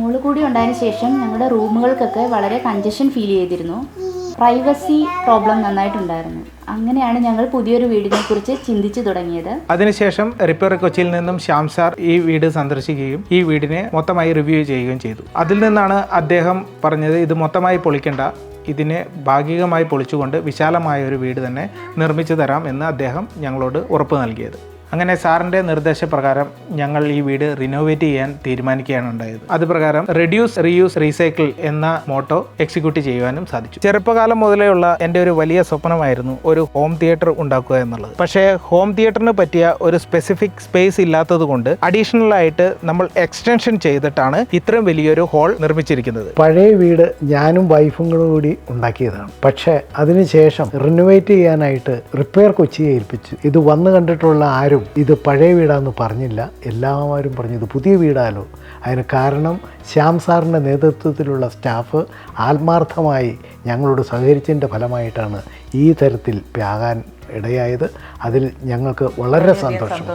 മോള് കൂടി ഉണ്ടായതിനു ശേഷം ഞങ്ങളുടെ റൂമുകൾക്കൊക്കെ വളരെ കൺജഷൻ ഫീൽ ചെയ്തിരുന്നു. പ്രൈവസി പ്രോബ്ലം നന്നായിട്ടുണ്ടായിരുന്നു. അങ്ങനെയാണ് ഞങ്ങൾ പുതിയൊരു വീടിനെ കുറിച്ച് ചിന്തിച്ചു തുടങ്ങിയത്. അതിനുശേഷം റിപ്പയർ കൊച്ചിയിൽ നിന്നും ശ്യാം സാർ ഈ വീട് സന്ദർശിക്കുകയും ഈ വീടിനെ മൊത്തമായി റിവ്യൂ ചെയ്യുകയും ചെയ്തു. അതിൽ നിന്നാണ് അദ്ദേഹം പറഞ്ഞത്, ഇത് മൊത്തമായി പൊളിക്കണ്ട, ഇതിനെ ഭാഗികമായി പൊളിച്ചുകൊണ്ട് വിശാലമായ ഒരു വീട് തന്നെ നിർമ്മിച്ചു തരാം എന്ന് അദ്ദേഹം ഞങ്ങളോട് ഉറപ്പ് നൽകിയത്. അങ്ങനെ സാറിൻ്റെ നിർദ്ദേശപ്രകാരം ഞങ്ങൾ ഈ വീട് റിനോവേറ്റ് ചെയ്യാൻ തീരുമാനിക്കുകയാണ് ഉണ്ടായത്. അതുപ്രകാരം റെഡ്യൂസ്, റീയൂസ്, റീസൈക്കിൾ എന്ന മോട്ടോ എക്സിക്യൂട്ട് ചെയ്യുവാനും സാധിച്ചു. ചെറുപ്പകാലം മുതലേയുള്ള എൻ്റെ ഒരു വലിയ സ്വപ്നമായിരുന്നു ഒരു ഹോം തിയേറ്റർ ഉണ്ടാക്കുക എന്നുള്ളത്. പക്ഷേ ഹോം തിയേറ്ററിന് പറ്റിയ ഒരു സ്പെസിഫിക് സ്പേസ് ഇല്ലാത്തത് കൊണ്ട് അഡീഷണൽ ആയിട്ട് നമ്മൾ എക്സ്റ്റൻഷൻ ചെയ്തിട്ടാണ് ഇത്രയും വലിയൊരു ഹോൾ നിർമ്മിച്ചിരിക്കുന്നത്. പഴയ വീട് ഞാനും വൈഫും കൂടി ഉണ്ടാക്കിയതാണ്. പക്ഷേ അതിനുശേഷം റിനോവേറ്റ് ചെയ്യാനായിട്ട് റിപ്പയർ കൊച്ചിയെ ഏൽപ്പിച്ചു. ഇത് വന്നു കണ്ടിട്ടുള്ള ആരും ഇത് പഴയ വീടാന്ന് പറഞ്ഞില്ല. എല്ലാവരും പറഞ്ഞു ഇത് പുതിയ വീടാലോ. അതിന് കാരണം ശ്യാം സാറിൻ്റെ നേതൃത്വത്തിലുള്ള സ്റ്റാഫ് ആത്മാർത്ഥമായി ഞങ്ങളോട് സഹകരിച്ചതിൻ്റെ ഫലമായിട്ടാണ് ഈ തരത്തിൽ ആകാൻ ഇടയായത്. അതിൽ ഞങ്ങൾക്ക് വളരെ സന്തോഷമുണ്ട്.